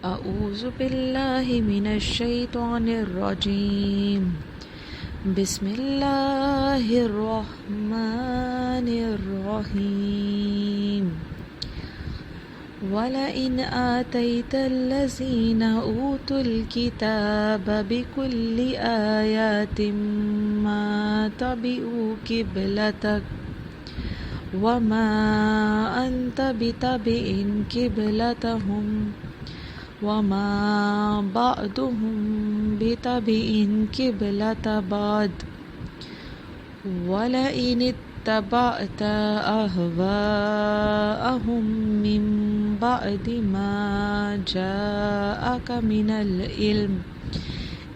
اعوذ باللہ من الشیطان الرجیم بسم اللہ الرحمن الرحیم وَلَئِنْ آتَيْتَ الَّذِينَ أُوتُوا الْكِتَابَ بِكُلِّ آيَاتٍ مَا تَبِعُوا قِبْلَتَكَ وَمَا أَنْتَ بِتَابِعٍ قِبْلَتَهُمْ وَمَا بَعْضُهُمْ بِتَابِعٍ قِبْلَةَ بَعْضٍ وَلَئِنِ اتَّبَعْتَ أَهْوَاءَهُمْ مِنْ بَعْدِ مَا جَاءَكَ مِنَ الْعِلْمِ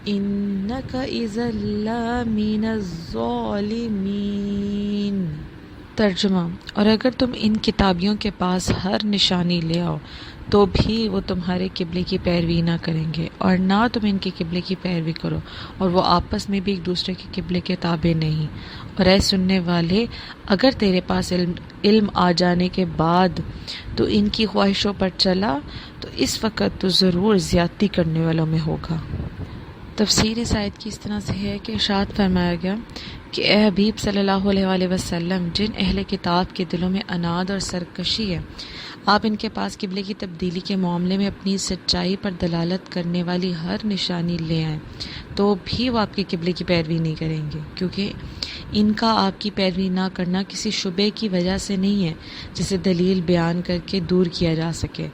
إِنَّكَ إِذًا لَمِنَ الظَّالِمِينَ۔ ترجمہ: اور اگر تم ان کتابیوں کے پاس ہر نشانی لے آؤ تو بھی وہ تمہارے قبلے کی پیروی نہ کریں گے، اور نہ تم ان کے قبلے کی پیروی کرو، اور وہ آپس میں بھی ایک دوسرے کے قبلے کے تابع نہیں۔ اور اے سننے والے، اگر تیرے پاس علم آ جانے کے بعد تو ان کی خواہشوں پر چلا تو اس وقت تو ضرور زیادتی کرنے والوں میں ہوگا۔ تفسیر اس آیت کی اس طرح سے ہے کہ ارشاد فرمایا گیا کہ اے حبیب صلی اللہ علیہ وآلہ وسلم، جن اہل کتاب کے دلوں میں عناد اور سرکشی ہے، آپ ان کے پاس قبلے کی تبدیلی کے معاملے میں اپنی سچائی پر دلالت کرنے والی ہر نشانی لے آئیں تو بھی وہ آپ کے قبلے کی پیروی نہیں کریں گے، کیونکہ ان کا آپ کی پیروی نہ کرنا کسی شبے کی وجہ سے نہیں ہے جسے دلیل بیان کر کے دور کیا جا سکے،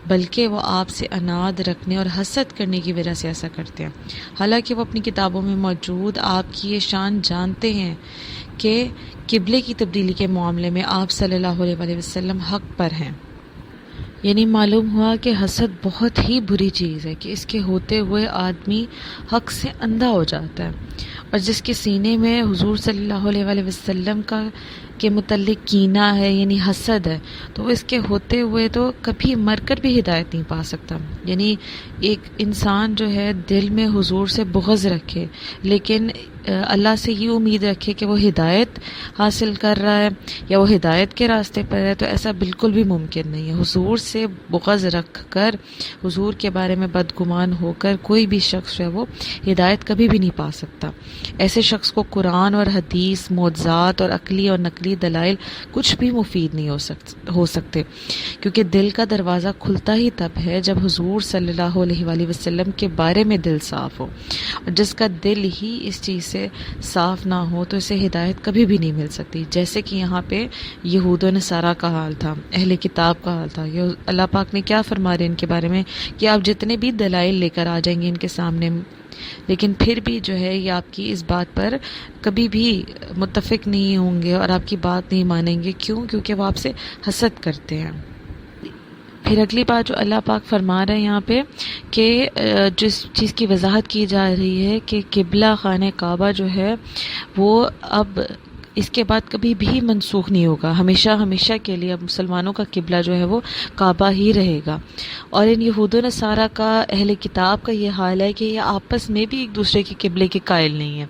بلکہ وہ آپ سے عناد رکھنے اور حسد کرنے کی وجہ سے ایسا کرتے ہیں، حالانکہ وہ اپنی کتابوں میں موجود آپ کی یہ شان جانتے ہیں کہ قبلے کی تبدیلی کے معاملے میں آپ صلی اللہ علیہ وآلہ وسلم حق پر ہیں۔ یعنی معلوم ہوا کہ حسد بہت ہی بری چیز ہے کہ اس کے ہوتے ہوئے آدمی حق سے اندھا ہو جاتا ہے، اور جس کے سینے میں حضور صلی اللہ علیہ وآلہ وسلم کے متعلق کینہ ہے، یعنی حسد ہے، تو وہ اس کے ہوتے ہوئے تو کبھی مر کر بھی ہدایت نہیں پا سکتا۔ یعنی ایک انسان جو ہے دل میں حضور سے بغض رکھے لیکن اللہ سے یہ امید رکھے کہ وہ ہدایت حاصل کر رہا ہے یا وہ ہدایت کے راستے پر ہے، تو ایسا بالکل بھی ممکن نہیں ہے۔ حضور سے بغض رکھ کر، حضور کے بارے میں بدگمان ہو کر کوئی بھی شخص ہے وہ ہدایت کبھی بھی نہیں پا سکتا۔ ایسے شخص کو قرآن اور حدیث، معجزات اور عقلی اور نقلی دلائل کچھ بھی مفید نہیں ہو سکتے، کیونکہ دل کا دروازہ کھلتا ہی تب ہے جب حضور صلی اللہ علیہ وآلہ وسلم کے بارے میں دل صاف ہو، اور جس کا دل ہی اس چیز سے صاف نہ ہو تو اسے ہدایت کبھی بھی نہیں مل سکتی۔ جیسے کہ یہاں پہ یہود و نصارہ کا حال تھا، اہل کتاب کا حال تھا۔ یہ اللہ پاک نے کیا فرما رہے ہیں ان کے بارے میں کہ آپ جتنے بھی دلائل لے کر آ جائیں گے ان کے سامنے، لیکن پھر بھی جو ہے یہ آپ کی اس بات پر کبھی بھی متفق نہیں ہوں گے اور آپ کی بات نہیں مانیں گے۔ کیوں؟ کیونکہ وہ آپ سے حسد کرتے ہیں۔ پھر اگلی بات جو اللہ پاک فرما رہے ہیں یہاں پہ کہ جس چیز کی وضاحت کی جا رہی ہے کہ قبلہ خانہ کعبہ جو ہے وہ اب اس کے بعد کبھی بھی منسوخ نہیں ہوگا، ہمیشہ ہمیشہ کے لیے اب مسلمانوں کا قبلہ جو ہے وہ کعبہ ہی رہے گا۔ اور ان یہود و نصارہ کا، اہل کتاب کا یہ حال ہے کہ یہ آپس میں بھی ایک دوسرے کے قبلے کے قائل نہیں ہیں،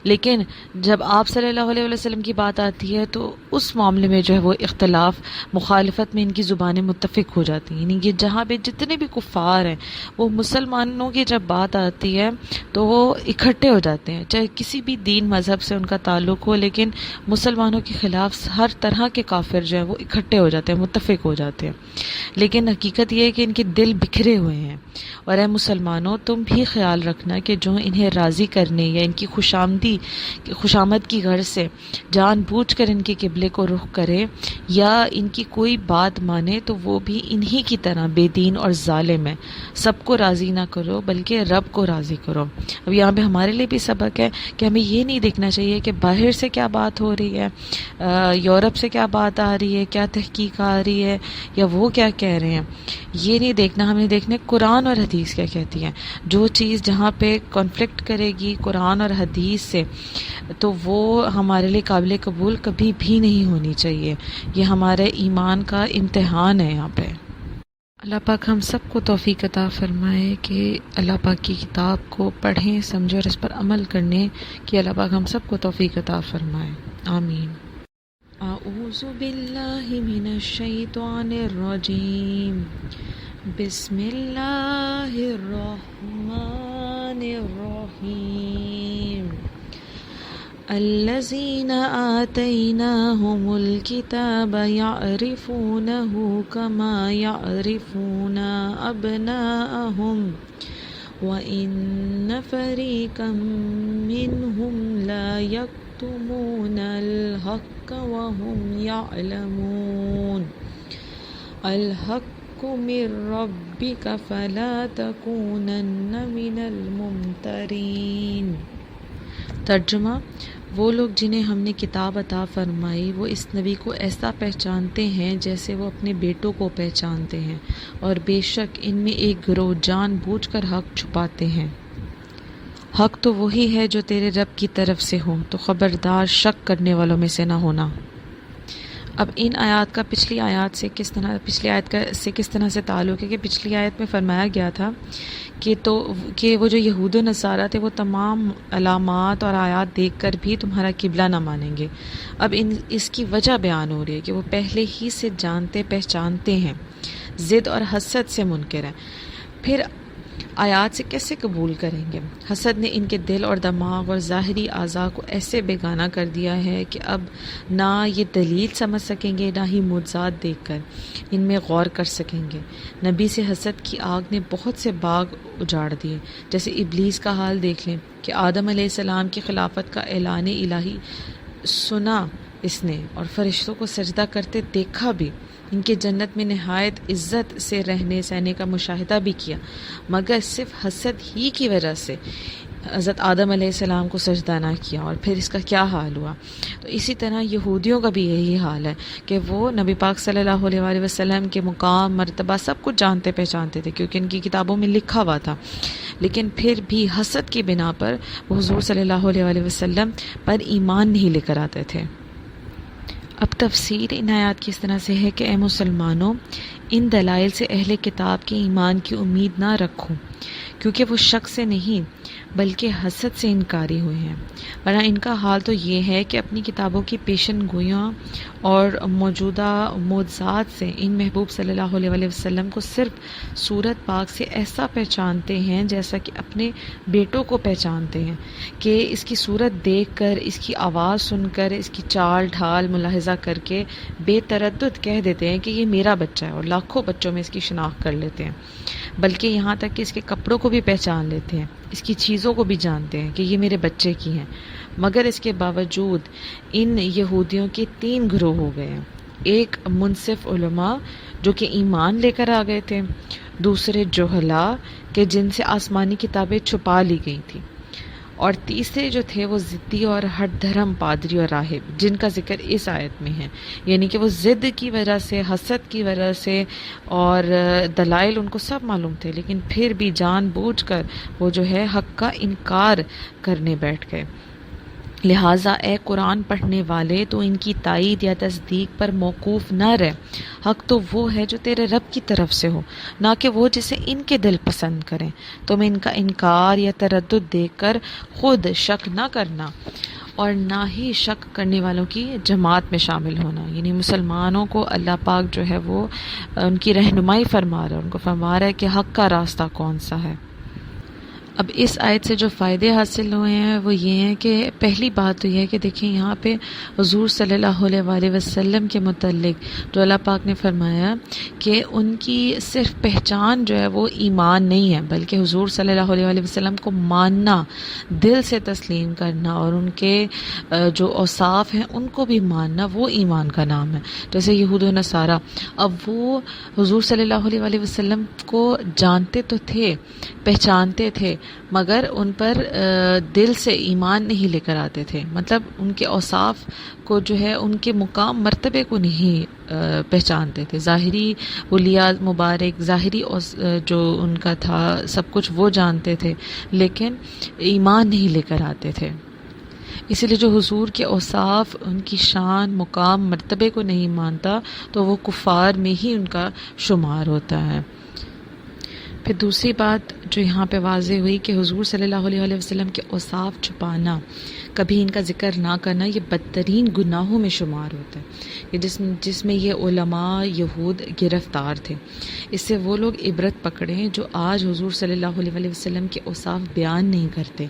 لیکن جب آپ صلی اللہ علیہ وسلم کی بات آتی ہے تو اس معاملے میں جو ہے وہ اختلاف، مخالفت میں ان کی زبانیں متفق ہو جاتی ہیں۔ یعنی کہ جہاں پہ جتنے بھی کفار ہیں وہ مسلمانوں کی جب بات آتی ہے تو وہ اکٹھے ہو جاتے ہیں، چاہے کسی بھی دین مذہب سے ان کا تعلق ہو، لیکن مسلمانوں کے خلاف ہر طرح کے کافر جو ہیں وہ اکٹھے ہو جاتے ہیں، متفق ہو جاتے ہیں۔ لیکن حقیقت یہ ہے کہ ان کے دل بکھرے ہوئے ہیں، اور اے مسلمانوں تم بھی خیال رکھنا کہ جو انہیں راضی کرنے یا ان کی خوشامد کی غرض سے جان بوجھ کر ان کے قبلے کو رخ کرے یا ان کی کوئی بات مانے تو وہ بھی انہی کی طرح بے دین اور ظالم ہے۔ سب کو راضی نہ کرو بلکہ رب کو راضی کرو۔ اب یہاں پہ ہمارے لیے بھی سبق ہے کہ ہمیں یہ نہیں دیکھنا چاہیے کہ باہر سے کیا بات ہو رہی ہے، یورپ سے کیا بات آ رہی ہے، کیا تحقیق آ رہی ہے یا وہ کیا کہہ رہے ہیں، یہ نہیں دیکھنا۔ ہمیں دیکھنا قرآن اور حدیث کیا کہتی ہیں۔ جو چیز جہاں پہ کانفلکٹ کرے گی قرآن اور حدیث سے تو وہ ہمارے لیے قابل قبول کبھی بھی نہیں ہونی چاہیے۔ یہ ہمارے ایمان کا امتحان ہے یہاں پہ۔ اللہ پاک ہم سب کو توفیق عطا فرمائے کہ اللہ پاک کی کتاب کو پڑھیں، سمجھیں اور اس پر عمل کرنے کی اللہ پاک ہم سب کو توفیق عطا فرمائے، آمین۔ اعوذ باللہ من الشیطان الرجیم بسم اللہ الرحمن الرحیم الذین آتیناہم الکتاب یعرفونہ کما یعرفون ابناءہم وَإِنَّ فَرِيقًا مِّنْهُمْ لَا يَكْتُمُونَ الْحَقَّ وَهُمْ يَعْلَمُونَ الْحَقُّ مِنْ رَبِّكَ فَلَا تَكُونَنَّ مِنَ الْمُمْتَرِينَ۔ ترجمہ: وہ لوگ جنہیں ہم نے کتاب عطا فرمائی وہ اس نبی کو ایسا پہچانتے ہیں جیسے وہ اپنے بیٹوں کو پہچانتے ہیں، اور بے شک ان میں ایک گروہ جان بوجھ کر حق چھپاتے ہیں۔ حق تو وہی ہے جو تیرے رب کی طرف سے ہو، تو خبردار شک کرنے والوں میں سے نہ ہونا۔ اب ان آیات کا پچھلی آیت سے کس طرح سے تعلق ہے کہ پچھلی آیت میں فرمایا گیا تھا کہ وہ جو یہود و نصارہ تھے وہ تمام علامات اور آیات دیکھ کر بھی تمہارا قبلہ نہ مانیں گے۔ اب اس کی وجہ بیان ہو رہی ہے کہ وہ پہلے ہی سے جانتے پہچانتے ہیں، ضد اور حسد سے منکر ہیں، پھر آیات سے کیسے قبول کریں گے؟ حسد نے ان کے دل اور دماغ اور ظاہری اعضاء کو ایسے بیگانہ کر دیا ہے کہ اب نہ یہ دلیل سمجھ سکیں گے نہ ہی معجزات دیکھ کر ان میں غور کر سکیں گے۔ نبی سے حسد کی آگ نے بہت سے باغ اجاڑ دیے، جیسے ابلیس کا حال دیکھ لیں کہ آدم علیہ السلام کی خلافت کا اعلان الہی سنا اس نے اور فرشتوں کو سجدہ کرتے دیکھا بھی، ان کے جنت میں نہایت عزت سے رہنے سہنے کا مشاہدہ بھی کیا، مگر صرف حسد ہی کی وجہ سے حضرت آدم علیہ السلام کو سجدہ نہ کیا، اور پھر اس کا کیا حال ہوا۔ تو اسی طرح یہودیوں کا بھی یہی حال ہے کہ وہ نبی پاک صلی اللہ علیہ وآلہ وسلم کے مقام مرتبہ سب کچھ جانتے پہچانتے تھے کیونکہ ان کی کتابوں میں لکھا ہوا تھا، لیکن پھر بھی حسد کی بنا پر وہ حضور صلی اللہ علیہ وآلہ وسلم پر ایمان نہیں لے کر آتے تھے۔ اب تفسیر ان آیات کی اس طرح سے ہے کہ اے مسلمانوں، ان دلائل سے اہل کتاب کے ایمان کی امید نہ رکھو، کیونکہ وہ شک سے نہیں بلکہ حسد سے انکاری ہوئے ہیں، ورنہ ان کا حال تو یہ ہے کہ اپنی کتابوں کی پیشن گوئیاں اور موجودہ معجزات سے ان محبوب صلی اللہ علیہ وآلہ وسلم کو صرف صورت پاک سے ایسا پہچانتے ہیں جیسا کہ اپنے بیٹوں کو پہچانتے ہیں، کہ اس کی صورت دیکھ کر، اس کی آواز سن کر، اس کی چال ڈھال ملاحظہ کر کے بے تردد کہہ دیتے ہیں کہ یہ میرا بچہ ہے، اور لاکھوں بچوں میں اس کی شناخت کر لیتے ہیں، بلکہ یہاں تک کہ اس کے کپڑوں کو بھی پہچان لیتے ہیں، اس کی چیزوں کو بھی جانتے ہیں کہ یہ میرے بچے کی ہیں۔ مگر اس کے باوجود ان یہودیوں کے 3 گروہ ہو گئے ہیں: ایک منصف علماء جو کہ ایمان لے کر آ گئے تھے، دوسرے جہلاء کہ جن سے آسمانی کتابیں چھپا لی گئی تھیں، اور تیسرے جو تھے وہ ضدی اور ہٹ دھرم پادری اور راہب، جن کا ذکر اس آیت میں ہے، یعنی کہ وہ ضد کی وجہ سے، حسد کی وجہ سے، اور دلائل ان کو سب معلوم تھے، لیکن پھر بھی جان بوجھ کر وہ جو ہے حق کا انکار کرنے بیٹھ گئے۔ لہٰذا اے قرآن پڑھنے والے تو ان کی تائید یا تصدیق پر موقوف نہ رہ، حق تو وہ ہے جو تیرے رب کی طرف سے ہو، نہ کہ وہ جسے ان کے دل پسند کریں۔ تم ان کا انکار یا تردد دیکھ کر خود شک نہ کرنا اور نہ ہی شک کرنے والوں کی جماعت میں شامل ہونا، یعنی مسلمانوں کو اللہ پاک جو ہے وہ ان کی رہنمائی فرما رہا ہے، ان کو فرما رہا ہے کہ حق کا راستہ کون سا ہے۔ اب اس آیت سے جو فائدے حاصل ہوئے ہیں وہ یہ ہیں کہ پہلی بات تو یہ ہے کہ دیکھیں یہاں پہ حضور صلی اللہ علیہ وآلہ وسلم کے متعلق جو اللہ پاک نے فرمایا کہ ان کی صرف پہچان جو ہے وہ ایمان نہیں ہے، بلکہ حضور صلی اللہ علیہ وآلہ وسلم کو ماننا، دل سے تسلیم کرنا، اور ان کے جو اوصاف ہیں ان کو بھی ماننا، وہ ایمان کا نام ہے۔ جیسے یہود و نصارہ، اب وہ حضور صلی اللہ علیہ وآلہ وسلم کو جانتے تو تھے، پہچانتے تھے، مگر ان پر دل سے ایمان نہیں لے کر آتے تھے، مطلب ان کے اوصاف کو جو ہے ان کے مقام مرتبے کو نہیں پہچانتے تھے، ظاہری ولیات مبارک، ظاہری جو ان کا تھا سب کچھ وہ جانتے تھے، لیکن ایمان نہیں لے کر آتے تھے۔ اسی لیے جو حضور کے اوصاف، ان کی شان، مقام، مرتبے کو نہیں مانتا تو وہ کفار میں ہی ان کا شمار ہوتا ہے۔ پھر دوسری بات جو یہاں پہ واضح ہوئی کہ حضور صلی اللہ علیہ وسلم کے اوصاف چھپانا، کبھی ان کا ذکر نہ کرنا، یہ بدترین گناہوں میں شمار ہوتا ہے، یہ جس میں یہ علماء یہود گرفتار تھے۔ اس سے وہ لوگ عبرت پکڑیں جو آج حضور صلی اللہ علیہ وسلم کے اوصاف بیان نہیں کرتے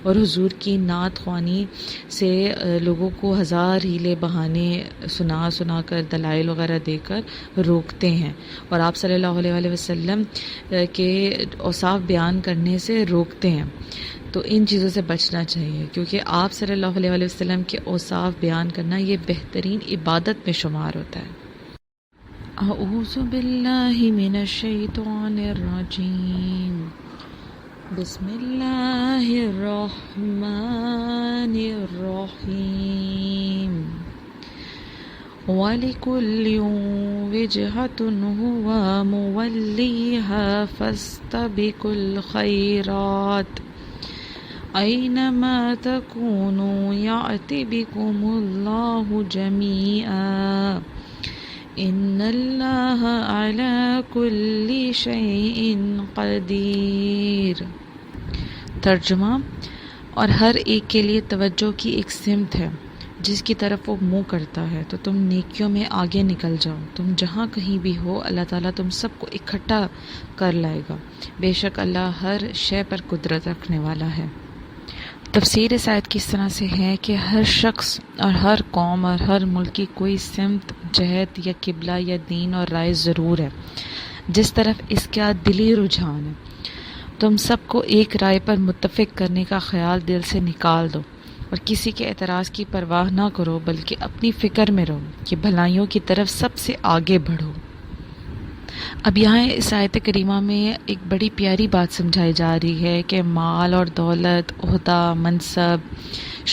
اور حضور کی نعت خوانی سے لوگوں کو ہزار ہیلے بہانے سنا کر دلائل وغیرہ دے کر روکتے ہیں، اور آپ صلی اللہ علیہ وسلم کے اوصاف بیان کرنے سے روکتے ہیں۔ تو ان چیزوں سے بچنا چاہیے، کیونکہ آپ صلی اللہ علیہ وسلم کے اوصاف بیان کرنا یہ بہترین عبادت میں شمار ہوتا ہے۔ اعوذ باللہ من الشیطان الرجیم، بسم اللہ الرحمن الرحیم، وَلِكُلٍّ وِجْهَةٌ هُوَ مُوَلِّيهَا فَاسْتَبِقُوا الْخَيْرَاتِ أَيْنَمَا تَكُونُوا يَأْتِ بِكُمُ اللَّهُ جَمِيعًا إِنَّ اللَّهَ عَلَى كُلِّ شَيْءٍ قَدِيرٌ۔ ترجمہ، اور ہر ایک کے لیے توجہ کی ایک سمت ہے جس کی طرف وہ منہ کرتا ہے، تو تم نیکیوں میں آگے نکل جاؤ، تم جہاں کہیں بھی ہو اللہ تعالیٰ تم سب کو اکٹھا کر لائے گا، بے شک اللہ ہر شے پر قدرت رکھنے والا ہے۔ تفسیر اس آیت کی اس طرح سے ہے کہ ہر شخص اور ہر قوم اور ہر ملک کی کوئی سمت، جہت یا قبلہ یا دین اور رائے ضرور ہے جس طرف اس کا دلی رجحان ہے۔ تم سب کو ایک رائے پر متفق کرنے کا خیال دل سے نکال دو اور کسی کے اعتراض کی پرواہ نہ کرو، بلکہ اپنی فکر میں رہو کہ بھلائیوں کی طرف سب سے آگے بڑھو۔ اب یہاں اس آیت کریمہ میں ایک بڑی پیاری بات سمجھائی جا رہی ہے کہ مال اور دولت، عہدہ، منصب،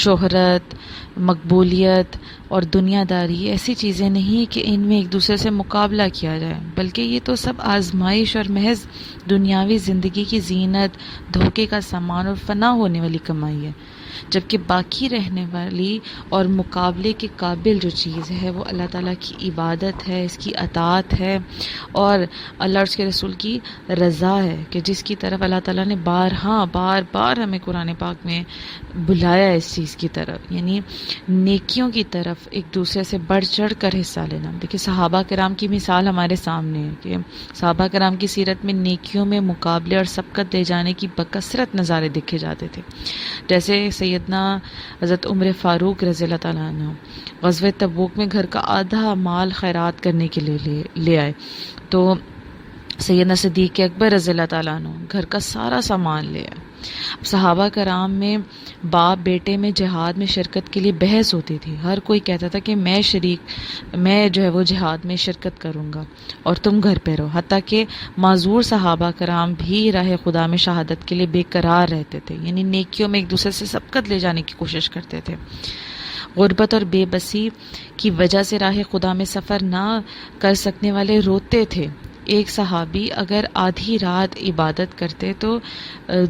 شہرت، مقبولیت اور دنیا داری ایسی چیزیں نہیں کہ ان میں ایک دوسرے سے مقابلہ کیا جائے، بلکہ یہ تو سب آزمائش اور محض دنیاوی زندگی کی زینت، دھوکے کا سامان اور فنا ہونے والی کمائی ہے، جبکہ باقی رہنے والی اور مقابلے کے قابل جو چیز ہے وہ اللہ تعالیٰ کی عبادت ہے، اس کی اطاعت ہے، اور اللہ اور اس کے رسول کی رضا ہے، کہ جس کی طرف اللہ تعالیٰ نے بار بار ہمیں قرآن پاک میں بلایا ہے، اس چیز کی طرف، یعنی نیکیوں کی طرف ایک دوسرے سے بڑھ چڑھ کر حصہ لینا۔ دیکھیں صحابہ کرام کی مثال ہمارے سامنے ہے کہ صحابہ کرام کی سیرت میں نیکیوں میں مقابلے اور سبقت دے جانے کی بکثرت نظارے دیکھے جاتے تھے، جیسے سیدنا حضرت عمر فاروق رضی اللہ تعالیٰ عنہ غزوہ تبوک میں گھر کا آدھا مال خیرات کرنے کے لیے لے آئے، تو سیدنا صدیق اکبر رضی اللہ تعالیٰ عنہ گھر کا سارا سامان لے آئے۔ صحابہ کرام میں باپ بیٹے میں جہاد میں شرکت کے لیے بحث ہوتی تھی، ہر کوئی کہتا تھا کہ میں جو ہے وہ جہاد میں شرکت کروں گا اور تم گھر پہ رہو، حتیٰ کہ معذور صحابہ کرام بھی راہ خدا میں شہادت کے لیے بے قرار رہتے تھے، یعنی نیکیوں میں ایک دوسرے سے سبقت لے جانے کی کوشش کرتے تھے۔ غربت اور بے بسی کی وجہ سے راہ خدا میں سفر نہ کر سکنے والے روتے تھے۔ ایک صحابی اگر آدھی رات عبادت کرتے تو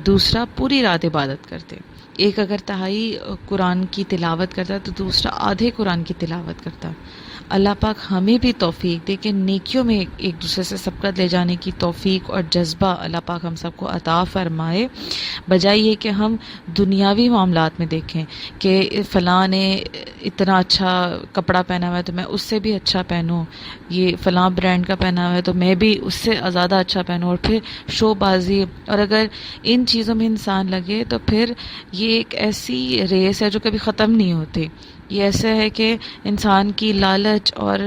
دوسرا پوری رات عبادت کرتے، ایک اگر تہائی قرآن کی تلاوت کرتا تو دوسرا آدھے قرآن کی تلاوت کرتا۔ اللہ پاک ہمیں بھی توفیق دے کہ نیکیوں میں ایک دوسرے سے سبقت لے جانے کی توفیق اور جذبہ اللہ پاک ہم سب کو عطا فرمائے، بجائے یہ کہ ہم دنیاوی معاملات میں دیکھیں کہ فلاں نے اتنا اچھا کپڑا پہنا ہوا ہے تو میں اس سے بھی اچھا پہنوں، یہ فلاں برانڈ کا پہنا ہوا ہے تو میں بھی اس سے زیادہ اچھا پہنوں، اور پھر شو بازی، اور اگر ان چیزوں میں انسان لگے تو پھر یہ ایک ایسی ریس ہے جو کبھی ختم نہیں ہوتی۔ یہ ایسا ہے کہ انسان کی لالچ اور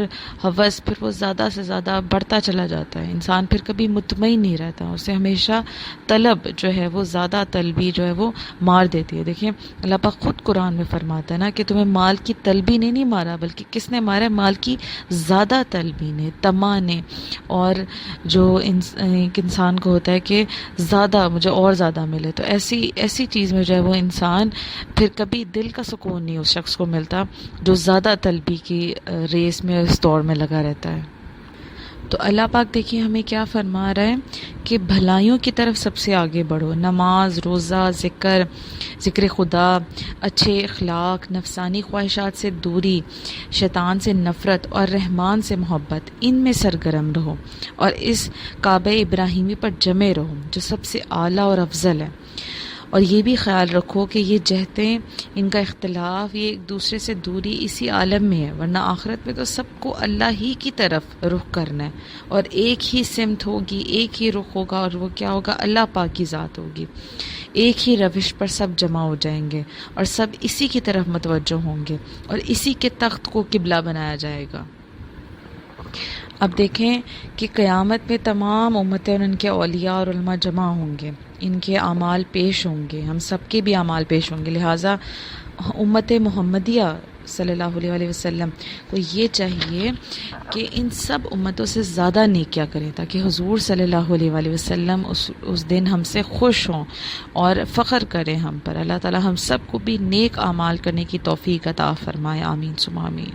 ہوس پھر وہ زیادہ سے زیادہ بڑھتا چلا جاتا ہے، انسان پھر کبھی مطمئن نہیں رہتا، اسے ہمیشہ طلب جو ہے وہ زیادہ طلبی جو ہے وہ مار دیتی ہے۔ دیکھیں اللہ پاک خود قرآن میں فرماتا ہے نا کہ تمہیں مال کی طلبی نے نہیں مارا، بلکہ کس نے مارا ہے؟ مال کی زیادہ طلبی نے، طمع نے، اور جو ایک انسان کو ہوتا ہے کہ زیادہ مجھے اور زیادہ ملے، تو ایسی چیز میں جو ہے وہ انسان پھر کبھی دل کا سکون نہیں اس شخص کو ملتا جو زیادہ طلبی کی ریس میں اس دوڑ میں لگا رہتا ہے۔ تو اللہ پاک دیکھیے ہمیں کیا فرما رہا ہے کہ بھلائیوں کی طرف سب سے آگے بڑھو، نماز، روزہ، ذکر خدا، اچھے اخلاق، نفسانی خواہشات سے دوری، شیطان سے نفرت اور رحمان سے محبت، ان میں سرگرم رہو اور اس کعبہ ابراہیمی پر جمے رہو جو سب سے اعلیٰ اور افضل ہے۔ اور یہ بھی خیال رکھو کہ یہ جہتیں، ان کا اختلاف، یہ ایک دوسرے سے دوری اسی عالم میں ہے، ورنہ آخرت میں تو سب کو اللہ ہی کی طرف رخ کرنا ہے، اور ایک ہی سمت ہوگی، ایک ہی رخ ہوگا، اور وہ کیا ہوگا؟ اللہ پاک کی ذات ہوگی۔ ایک ہی روش پر سب جمع ہو جائیں گے اور سب اسی کی طرف متوجہ ہوں گے اور اسی کے تخت کو قبلہ بنایا جائے گا۔ اب دیکھیں کہ قیامت میں تمام امتیں اور ان کے اولیاء اور علماء جمع ہوں گے، ان کے اعمال پیش ہوں گے، ہم سب کے بھی اعمال پیش ہوں گے، لہٰذا امت محمدیہ صلی اللہ علیہ وسلم کو یہ چاہیے کہ ان سب امتوں سے زیادہ نیکیاں کریں تاکہ حضور صلی اللہ علیہ وسلم اس دن ہم سے خوش ہوں اور فخر کریں ہم پر۔ اللہ تعالی ہم سب کو بھی نیک اعمال کرنے کی توفیق عطا فرمائے، آمین ثم آمین۔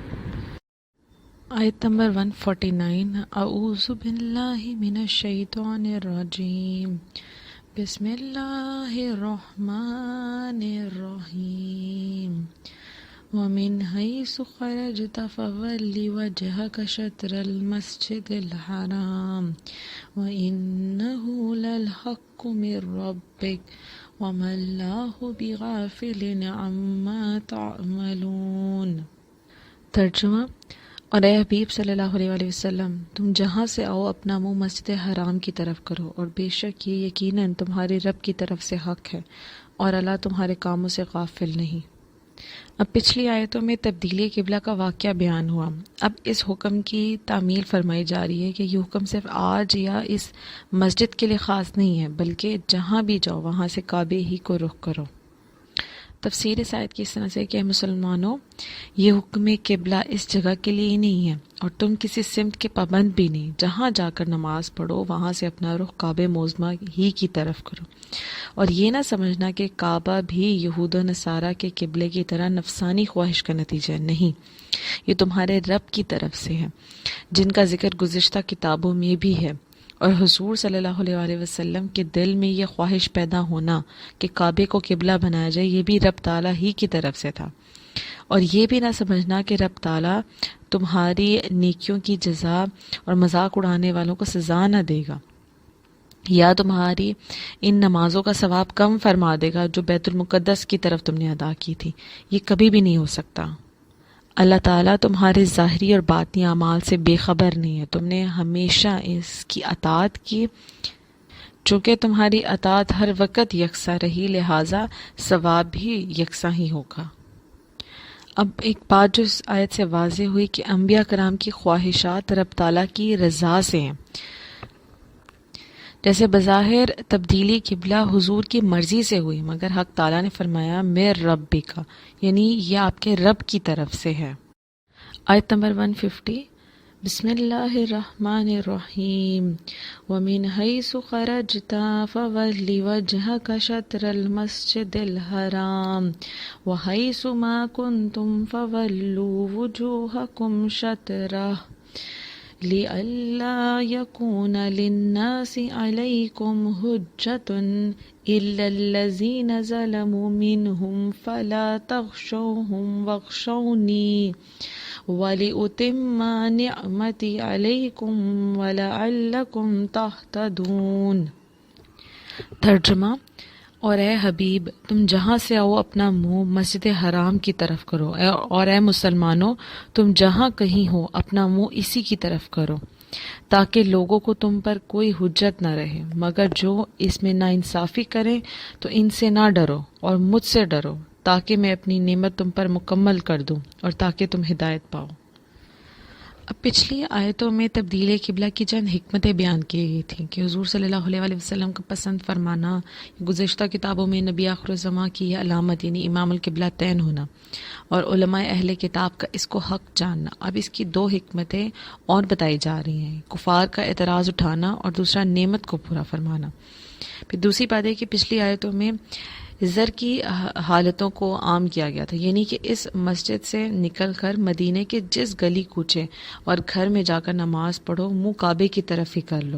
آیت نمبر 149، اعوذ باللہ من الشیطان الرجیم، بسم اللہ الرحمن الرحیم، ومن حیث خرجت فول وجہک شطر المسجد الحرام وإنہ للحق من ربک وما اللہ بغافل عما تعملون۔ ترجمہ، اور اے حبیب صلی اللہ علیہ وسلم، تم جہاں سے آؤ اپنا منہ مسجد حرام کی طرف کرو، اور بے شک یہ یقیناً تمہارے رب کی طرف سے حق ہے اور اللہ تمہارے کاموں سے غافل نہیں۔ اب پچھلی آیتوں میں تبدیلی قبلہ کا واقعہ بیان ہوا، اب اس حکم کی تعمیل فرمائی جا رہی ہے کہ یہ حکم صرف آج یا اس مسجد کے لیے خاص نہیں ہے، بلکہ جہاں بھی جاؤ وہاں سے کعبے ہی کو رخ کرو۔ تفسیر اس آیت کی اس طرح سے کہ مسلمانوں، یہ حکم قبلہ اس جگہ کے لیے ہی نہیں ہے اور تم کسی سمت کے پابند بھی نہیں، جہاں جا کر نماز پڑھو وہاں سے اپنا رخ کعبہ معظمہ ہی کی طرف کرو، اور یہ نہ سمجھنا کہ کعبہ بھی یہود و نصارہ کے قبلے کی طرح نفسانی خواہش کا نتیجہ ہے، نہیں، یہ تمہارے رب کی طرف سے ہے جن کا ذکر گزشتہ کتابوں میں بھی ہے، اور حضور صلی اللہ علیہ وسلم کے دل میں یہ خواہش پیدا ہونا کہ کعبے کو قبلہ بنایا جائے، یہ بھی رب تعالیٰ ہی کی طرف سے تھا۔ اور یہ بھی نہ سمجھنا کہ رب تعالیٰ تمہاری نیکیوں کی جزا اور مذاق اڑانے والوں کو سزا نہ دے گا، یا تمہاری ان نمازوں کا ثواب کم فرما دے گا جو بیت المقدس کی طرف تم نے ادا کی تھی، یہ کبھی بھی نہیں ہو سکتا۔ اللہ تعالیٰ تمہارے ظاہری اور باطنی اعمال سے بے خبر نہیں ہے، تم نے ہمیشہ اس کی اطاعت کی، چونکہ تمہاری اطاعت ہر وقت یکساں رہی، لہٰذا ثواب بھی یکساں ہی ہوگا۔ اب ایک بات جو اس آیت سے واضح ہوئی کہ انبیاء کرام کی خواہشات رب تعالیٰ کی رضا سے ہیں، جیسے بظاہر تبدیلی قبلہ حضور کی مرضی سے ہوئی، مگر حق تعالیٰ نے فرمایا میں ربی کا، یعنی یہ آپ کے رب کی طرف سے ہے۔ آیت نمبر 150، بسم اللہ الرحمن الرحیم، ومن حیث خرجت فول وجہک شطر المسجد الحرام وحیث ما کنتم فولوا وجوہکم شطرہ لئلا یکون للناس علیکم حجۃ الا الذین ظلموا منہم فلا تخشوہم واخشونی وَلِأُتِمَّ نِعْمَتِي عَلَيْكُمْ وَلَعَلَّكُمْ تَهْتَدُونَ۔ ترجمہ، اور اے حبیب تم جہاں سے آؤ اپنا منہ مسجد حرام کی طرف کرو، اور اے مسلمانوں تم جہاں کہیں ہو اپنا منہ اسی کی طرف کرو، تاکہ لوگوں کو تم پر کوئی حجت نہ رہے، مگر جو اس میں ناانصافی کریں تو ان سے نہ ڈرو اور مجھ سے ڈرو، تاکہ میں اپنی نعمت تم پر مکمل کر دوں اور تاکہ تم ہدایت پاؤ۔ اب پچھلی آیتوں میں تبدیل قبلہ کی چند حکمتیں بیان کی گئی تھیں کہ حضور صلی اللہ علیہ وسلم کا پسند فرمانا، گزشتہ کتابوں میں نبی آخر الزماں کی یہ علامت یعنی امام القبلہ تعین ہونا، اور علماء اہل کتاب کا اس کو حق جاننا۔ اب اس کی دو حکمتیں اور بتائی جا رہی ہیں، کفار کا اعتراض اٹھانا اور دوسرا نعمت کو پورا فرمانا۔ پھر دوسری بات ہے کہ پچھلی آیتوں میں زر کی حالتوں کو عام کیا گیا تھا، یعنی کہ اس مسجد سے نکل کر مدینے کے جس گلی کوچے اور گھر میں جا کر نماز پڑھو منہ کعبے کی طرف ہی کر لو۔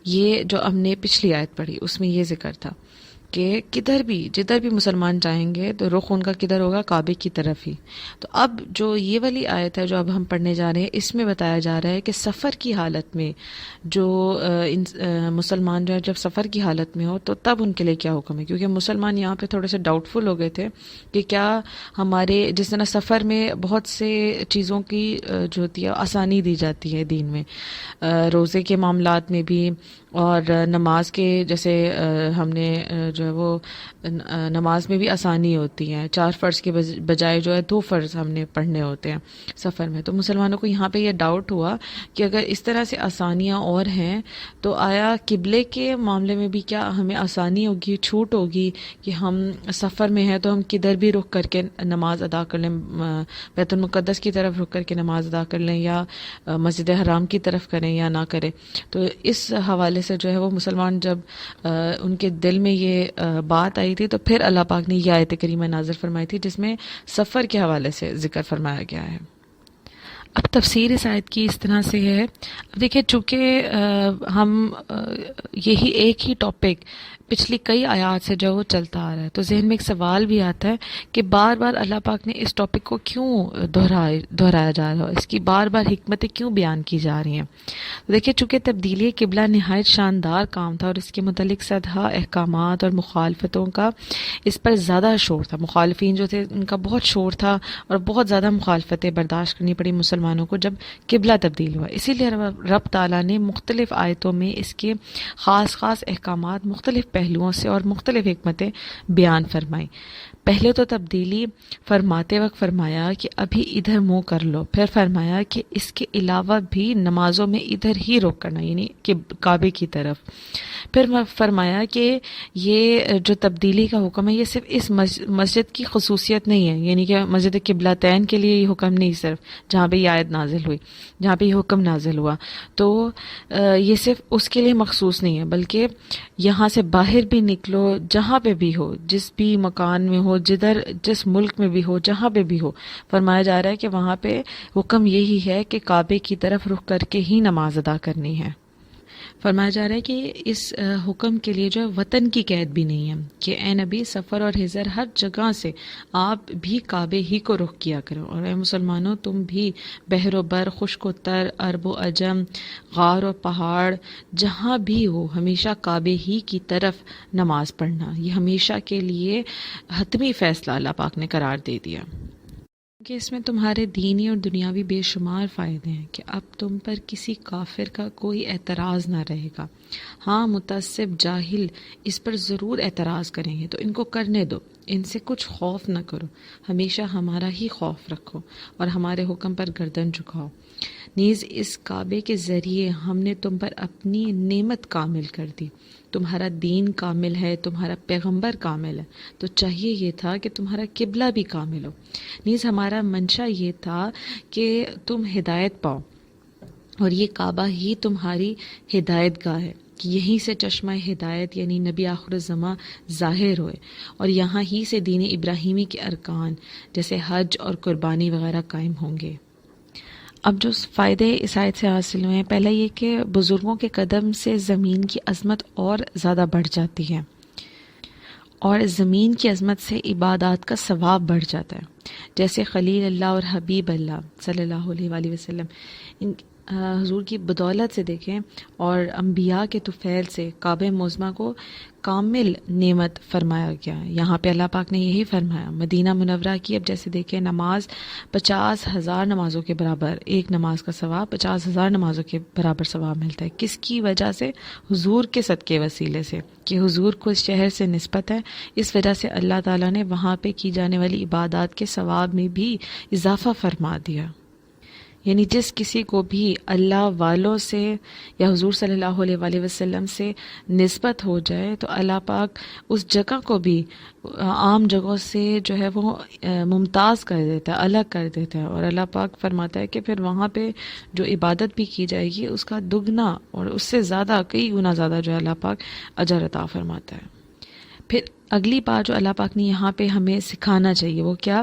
یہ جو ہم نے پچھلی آیت پڑھی اس میں یہ ذکر تھا کہ جدھر بھی مسلمان جائیں گے تو رخ ان کا کدھر ہوگا؟ کعبے کی طرف ہی۔ تو اب جو یہ والی آیت ہے جو اب ہم پڑھنے جا رہے ہیں، اس میں بتایا جا رہا ہے کہ سفر کی حالت میں جو مسلمان جو ہے جب سفر کی حالت میں ہو تو تب ان کے لیے کیا حکم ہے، کیونکہ مسلمان یہاں پہ تھوڑے سے ڈاؤٹ فل ہو گئے تھے کہ کیا ہمارے جس طرح سفر میں بہت سے چیزوں کی جو ہوتی ہے آسانی دی جاتی ہے دین میں، روزے کے معاملات میں بھی، اور نماز کے جیسے ہم نے جو ہے وہ نماز میں بھی آسانی ہوتی ہے، 4 فرض کے بجائے جو ہے 2 فرض ہم نے پڑھنے ہوتے ہیں سفر میں۔ تو مسلمانوں کو یہاں پہ یہ ڈاؤٹ ہوا کہ اگر اس طرح سے آسانیاں اور ہیں تو آیا قبلے کے معاملے میں بھی کیا ہمیں آسانی ہوگی، چھوٹ ہوگی کہ ہم سفر میں ہیں تو ہم کدھر بھی رخ کر کے نماز ادا کر لیں، بیت المقدس کی طرف رخ کر کے نماز ادا کر لیں یا مسجد حرام کی طرف کریں یا نہ کریں۔ تو اس حوالے سے جو ہے وہ مسلمان جب ان کے دل میں یہ بات آئی تھی تو پھر اللہ پاک نے یہ آیت کریمہ نازل فرمائی تھی جس میں سفر کے حوالے سے ذکر فرمایا گیا ہے۔ اب تفسیر اس آیت کی اس طرح سے ہے، اب دیکھیں چونکہ ہم یہی ایک ہی ٹاپک پچھلی کئی آیات سے جو وہ چلتا آ رہا ہے، تو ذہن میں ایک سوال بھی آتا ہے کہ بار بار اللہ پاک نے اس ٹاپک کو کیوں دہرایا جا رہا ہے، اس کی بار بار حکمتیں کیوں بیان کی جا رہی ہیں۔ تو دیکھیں چونکہ تبدیلی قبلہ نہایت شاندار کام تھا اور اس کے متعلق سدھا احکامات اور مخالفتوں کا اس پر زیادہ شور تھا، مخالفین جو تھے ان کا بہت شور تھا اور بہت زیادہ مخالفتیں برداشت کرنی پڑی مسلمانوں کو جب قبلہ تبدیل ہوا۔ اسی لیے رب تعالیٰ نے مختلف آیتوں میں اس کے خاص احکامات مختلف پہلوؤں سے اور مختلف حکمتیں بیان فرمائیں۔ پہلے تو تبدیلی فرماتے وقت فرمایا کہ ابھی ادھر منہ کر لو، پھر فرمایا کہ اس کے علاوہ بھی نمازوں میں ادھر ہی رخ کرنا، یعنی کہ کعبے کی طرف۔ پھر فرمایا کہ یہ جو تبدیلی کا حکم ہے یہ صرف اس مسجد کی خصوصیت نہیں ہے، یعنی کہ مسجد قبلتین کے لیے یہ حکم نہیں، صرف جہاں پہ یہ آیت نازل ہوئی، جہاں پہ یہ حکم نازل ہوا تو یہ صرف اس کے لیے مخصوص نہیں ہے، بلکہ یہاں سے باہر بھی نکلو، جہاں پہ بھی ہو، جس بھی مکان میں ہو، جس ملک میں بھی ہو، جہاں پہ بھی ہو، فرمایا جا رہا ہے کہ وہاں پہ حکم یہی ہے کہ کعبے کی طرف رخ کر کے ہی نماز ادا کرنی ہے۔ فرمایا جا رہا ہے کہ اس حکم کے لیے جو ہے وطن کی قید بھی نہیں ہے کہ اے نبی سفر اور حضر ہر جگہ سے آپ بھی کعبے ہی کو رخ کیا کرو، اور اے مسلمانوں تم بھی بحر و بر، خشک و تر، عرب و عجم، غار و پہاڑ، جہاں بھی ہو ہمیشہ کعبے ہی کی طرف نماز پڑھنا۔ یہ ہمیشہ کے لیے حتمی فیصلہ اللہ پاک نے قرار دے دیا کہ اس میں تمہارے دینی اور دنیاوی بے شمار فائدے ہیں کہ اب تم پر کسی کافر کا کوئی اعتراض نہ رہے گا۔ ہاں متعصب جاہل اس پر ضرور اعتراض کریں گے تو ان کو کرنے دو، ان سے کچھ خوف نہ کرو، ہمیشہ ہمارا ہی خوف رکھو اور ہمارے حکم پر گردن جھکاؤ۔ نیز اس کعبے کے ذریعے ہم نے تم پر اپنی نعمت کامل کر دی، تمہارا دین کامل ہے، تمہارا پیغمبر کامل ہے، تو چاہیے یہ تھا کہ تمہارا قبلہ بھی کامل ہو۔ نیز ہمارا منشا یہ تھا کہ تم ہدایت پاؤ، اور یہ کعبہ ہی تمہاری ہدایت گاہ ہے کہ یہیں سے چشمہ ہدایت یعنی نبی آخر الزماں ظاہر ہوئے، اور یہاں ہی سے دین ابراہیمی کے ارکان جیسے حج اور قربانی وغیرہ قائم ہوں گے۔ اب جو فائدے اس آیت سے حاصل ہوئے ہیں، پہلا یہ کہ بزرگوں کے قدم سے زمین کی عظمت اور زیادہ بڑھ جاتی ہے، اور زمین کی عظمت سے عبادات کا ثواب بڑھ جاتا ہے، جیسے خلیل اللہ اور حبیب اللہ صلی اللہ علیہ وآلہ وسلم حضور کی بدولت سے دیکھیں اور انبیاء کے طفیل سے کعبہ معظمہ کو کامل نعمت فرمایا گیا۔ یہاں پہ اللہ پاک نے یہی فرمایا۔ مدینہ منورہ کی اب جیسے دیکھیں نماز 50,000 نمازوں کے برابر، ایک نماز کا ثواب 50,000 نمازوں کے برابر ثواب ملتا ہے۔ کس کی وجہ سے؟ حضور کے صدقے وسیلے سے، کہ حضور کو اس شہر سے نسبت ہے، اس وجہ سے اللہ تعالیٰ نے وہاں پہ کی جانے والی عبادات کے ثواب میں بھی اضافہ فرما دیا۔ یعنی جس کسی کو بھی اللہ والوں سے یا حضور صلی اللہ علیہ وآلہ وسلم سے نسبت ہو جائے تو اللہ پاک اس جگہ کو بھی عام جگہوں سے جو ہے وہ ممتاز کر دیتا ہے، الگ کر دیتا ہے، اور اللہ پاک فرماتا ہے کہ پھر وہاں پہ جو عبادت بھی کی جائے گی اس کا دگنا اور اس سے زیادہ، کئی گنا زیادہ جو ہے اللہ پاک اجر عطا فرماتا ہے۔ پھر اگلی بات جو اللہ پاک نے یہاں پہ ہمیں سکھانا چاہیے وہ کیا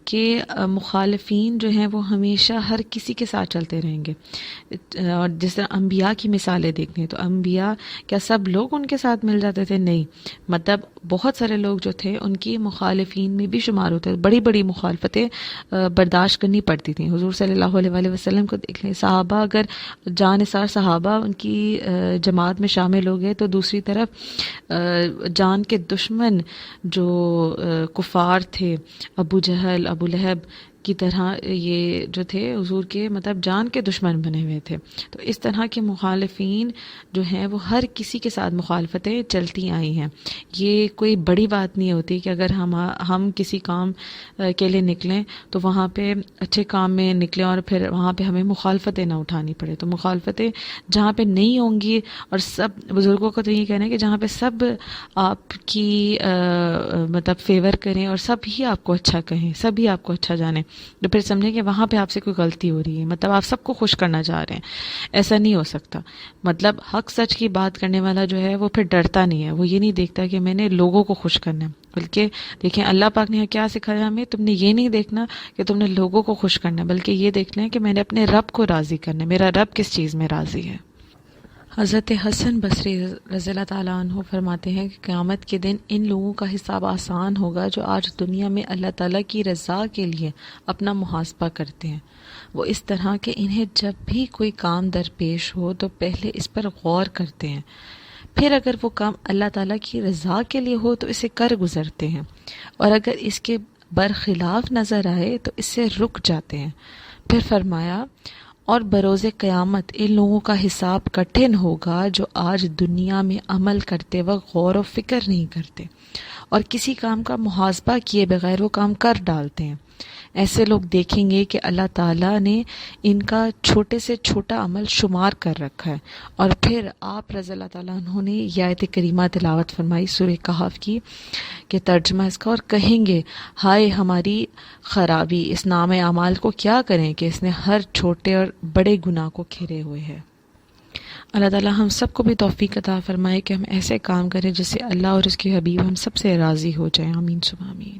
کہ مخالفین جو ہیں وہ ہمیشہ ہر کسی کے ساتھ چلتے رہیں گے. اور جس طرح انبیاء کی مثالیں دیکھیں تو انبیاء کیا سب لوگ ان کے ساتھ مل جاتے تھے؟ نہیں. مطلب بہت سارے لوگ جو تھے ان کی مخالفین میں بھی شمار ہوتے تھے. بڑی بڑی مخالفتیں برداشت کرنی پڑتی تھیں. حضور صلی اللہ علیہ وآلہ وسلم کو دیکھ لیں، صحابہ اگر جانثار صحابہ ان کی جماعت میں شامل ہو گئے تو دوسری طرف جان کے دشمن جو کفار تھے، ابو جہل، ابو لہب کی طرح یہ جو تھے حضور کے مطلب جان کے دشمن بنے ہوئے تھے. تو اس طرح کے مخالفین جو ہیں وہ ہر کسی کے ساتھ مخالفتیں چلتی آئی ہیں. یہ کوئی بڑی بات نہیں ہوتی کہ اگر ہم کسی کام کے لیے نکلیں تو وہاں پہ اچھے کام میں نکلیں اور پھر وہاں پہ ہمیں مخالفتیں نہ اٹھانی پڑے. تو مخالفتیں جہاں پہ نہیں ہوں گی، اور سب بزرگوں کو تو یہ کہنا ہے کہ جہاں پہ سب آپ کی مطلب فیور کریں اور سب ہی آپ کو اچھا کہیں، سب ہی آپ کو اچھا جانیں، تو پھر سمجھیں کہ وہاں پہ آپ سے کوئی غلطی ہو رہی ہے. مطلب آپ سب کو خوش کرنا چاہ رہے ہیں، ایسا نہیں ہو سکتا. مطلب حق سچ کی بات کرنے والا جو ہے وہ پھر ڈرتا نہیں ہے. وہ یہ نہیں دیکھتا کہ میں نے لوگوں کو خوش کرنا ہے، بلکہ دیکھیں اللہ پاک نے کیا سکھایا ہمیں، تم نے یہ نہیں دیکھنا کہ تم نے لوگوں کو خوش کرنا ہے، بلکہ یہ دیکھ لیں کہ میں نے اپنے رب کو راضی کرنا ہے، میرا رب کس چیز میں راضی ہے. حضرت حسن بصری رضی اللہ تعالیٰ عنہ فرماتے ہیں کہ قیامت کے دن ان لوگوں کا حساب آسان ہوگا جو آج دنیا میں اللہ تعالیٰ کی رضا کے لیے اپنا محاسبہ کرتے ہیں. وہ اس طرح کہ انہیں جب بھی کوئی کام درپیش ہو تو پہلے اس پر غور کرتے ہیں، پھر اگر وہ کام اللہ تعالیٰ کی رضا کے لیے ہو تو اسے کر گزرتے ہیں، اور اگر اس کے برخلاف نظر آئے تو اس سے رک جاتے ہیں. پھر فرمایا اور بروز قیامت ان لوگوں کا حساب کٹھن ہوگا جو آج دنیا میں عمل کرتے وقت غور و فکر نہیں کرتے اور کسی کام کا محاسبہ کیے بغیر وہ کام کر ڈالتے ہیں. ایسے لوگ دیکھیں گے کہ اللہ تعالیٰ نے ان کا چھوٹے سے چھوٹا عمل شمار کر رکھا ہے. اور پھر آپ رضی اللہ تعالیٰ عنہ نے یہ آیت کریمہ تلاوت فرمائی سورہ کہف کی کہ ترجمہ اس کا، اور کہیں گے ہائے ہماری خرابی، اس نام اعمال کو کیا کریں کہ اس نے ہر چھوٹے اور بڑے گناہ کو گھیرے ہوئے ہے. اللہ تعالیٰ ہم سب کو بھی توفیق عطا فرمائے کہ ہم ایسے کام کریں جس سے اللہ اور اس کے حبیب ہم سب سے راضی ہو جائیں. آمین ثم آمین.